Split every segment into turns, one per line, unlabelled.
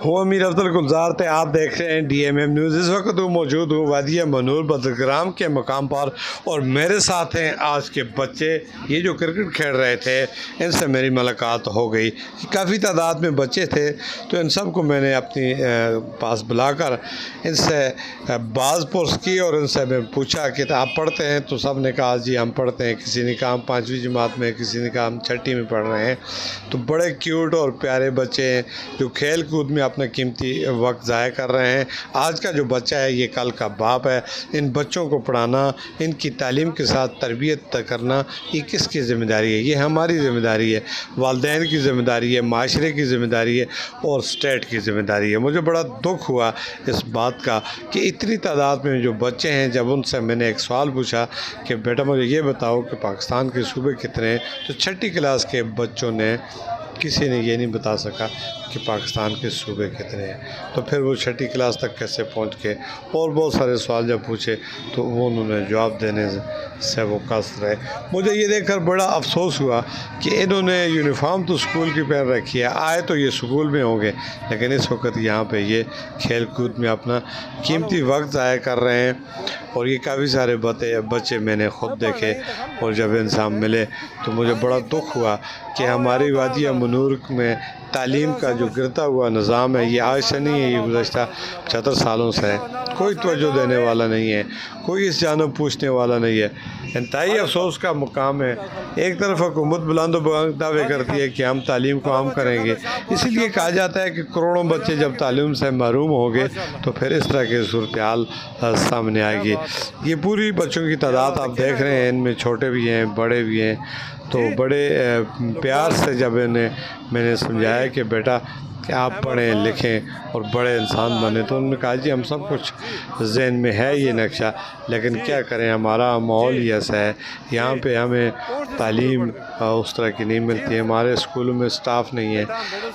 हूँ अमीर अफजल गुलजार थे। आप देख रहे हैं DMM न्यूज़। इस वक्त हूँ मौजूद हूँ वादिया मनूर बदरग्राम के मकाम पर और मेरे साथ हैं आज के बच्चे। ये जो क्रिकेट खेल रहे थे इनसे मेरी मुलाकात हो गई। काफ़ी तादाद में बच्चे थे तो इन सब को मैंने अपनी पास बुलाकर इनसे बाज़ पुरस की और इनसे मैं पूछा कि आप पढ़ते हैं? तो सब ने कहा जी हम पढ़ते हैं। किसी ने कहा हम 5वीं जमात में, किसी ने कहा हम 6ठी में पढ़ रहे हैं। तो बड़े क्यूट और प्यारे बच्चे हैं जो खेल कूद में अपना कीमती वक्त ज़ाया कर रहे हैं। आज का जो बच्चा है ये कल का बाप है। इन बच्चों को पढ़ाना, इनकी तालीम के साथ तरबियत करना ये किसकी ज़िम्मेदारी है? ये हमारी ज़िम्मेदारी है, वालिदैन की ज़िम्मेदारी है, माशरे की ज़िम्मेदारी है और स्टेट की ज़िम्मेदारी है। मुझे बड़ा दुख हुआ इस बात का कि इतनी तादाद में जो बच्चे हैं, जब उनसे मैंने एक सवाल पूछा कि बेटा मुझे ये बताओ कि पाकिस्तान के सूबे कितने हैं, तो 6ठी क्लास के बच्चों ने किसी ने ये नहीं बता सका कि पाकिस्तान के सूबे कितने हैं। तो फिर वो 6ठी क्लास तक कैसे पहुंच के, और बहुत सारे सवाल जब पूछे तो वो उन्होंने जवाब देने से वो कस रहे। मुझे ये देखकर बड़ा अफसोस हुआ कि इन्होंने यूनिफॉर्म तो स्कूल की पहन रखी है, आए तो ये स्कूल में होंगे, लेकिन इस वक्त यहाँ पे ये खेल कूद में अपना कीमती वक्त ज़ाया कर रहे हैं। और ये काफ़ी सारे बच्चे मैंने ख़ुद देखे और जब इनसे मिले तो मुझे बड़ा दुख हुआ कि हमारी वादिया मनूर में तालीम का जो गिरता हुआ निज़ाम है ये आज से नहीं है, ये गुज़श्ता 75 सालों से है। कोई तवज्जो देने वाला नहीं है, कोई इस जानब पूछने वाला नहीं है। इंतहाई अफसोस का मुकाम है। एक तरफ हुकूमत बुलंद दावे करती है कि हम तालीम को आम करेंगे, इसीलिए कहा जाता है कि करोड़ों बच्चे जब तालीम से महरूम होंगे तो फिर इस तरह की सूरत हाल सामने आएगी। ये पूरी बच्चों की तादाद आप देख रहे हैं, इनमें छोटे भी हैं, बड़े भी हैं। तो बड़े प्यार से जब मैंने समझाया कि बेटा कि आप पढ़ें लिखें और बड़े इंसान बने, तो उन्होंने कहा जी हम सब कुछ ज़हन में है ये नक्शा, लेकिन क्या करें हमारा माहौल ही ऐसा है, यहाँ पे हमें तालीम उस तरह की नहीं मिलती है। हमारे स्कूलों में स्टाफ नहीं है,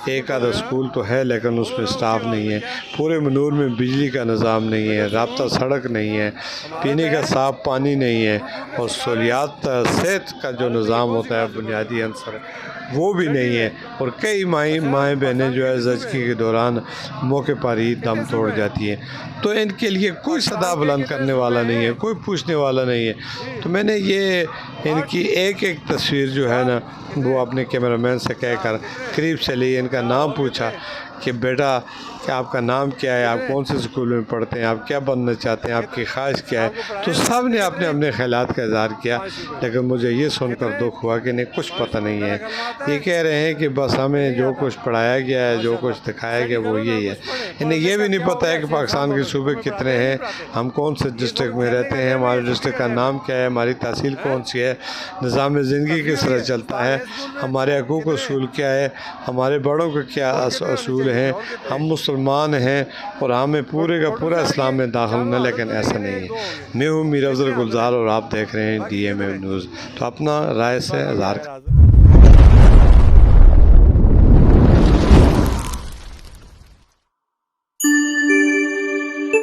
एक आधा स्कूल तो है लेकिन उसमें स्टाफ नहीं है। पूरे मनूर में बिजली का निज़ाम नहीं है, राब्ता सड़क नहीं है, पीने का साफ़ पानी नहीं है और सहूलियात सेहत का जो निज़ाम होता है बुनियादी अंसर वो भी नहीं है। और कई माएँ बहनें जो है ज़चगी के दौरान मौके पर ही दम तोड़ जाती हैं। तो इनके लिए कोई सदा बुलंद करने वाला नहीं है, कोई पूछने वाला नहीं है। तो मैंने ये इनकी एक एक तस्वीर जो है ना वो अपने कैमरामैन से कहकर करीब से ली, इनका नाम पूछा कि बेटा कि आपका नाम क्या है, आप कौन से स्कूल में पढ़ते हैं, आप क्या बनना चाहते हैं, आपकी ख्वाहिश क्या है। तो सब ने अपने अपने ख्यालात का इज़हार किया, लेकिन मुझे ये सुनकर दुख हुआ कि इन्हें कुछ पता नहीं है। ये कह रहे हैं कि बस हमें जो कुछ पढ़ाया गया है, जो कुछ दिखाया गया वो यही है। इन्हें ये भी नहीं पता है कि पाकिस्तान के सूबे कितने हैं, हम कौन से डिस्ट्रिक्ट में रहते हैं, हमारे डिस्ट्रिक्ट का नाम क्या है, हमारी तहसील कौन सी है, निज़ाम ज़िंदगी किस तरह चलता है, हमारे हकूक़ असूल क्या है, हमारे बड़ों के क्या असूल हैं, हम मुसलमान हैं और हमें पूरे का पूरा इस्लाम में दाखिल होना, लेकिन ऐसा नहीं है। मैं हूँ अमीर अफजल गुलजार और आप देख रहे हैं DMM न्यूज़। तो अपना राय से इज़हार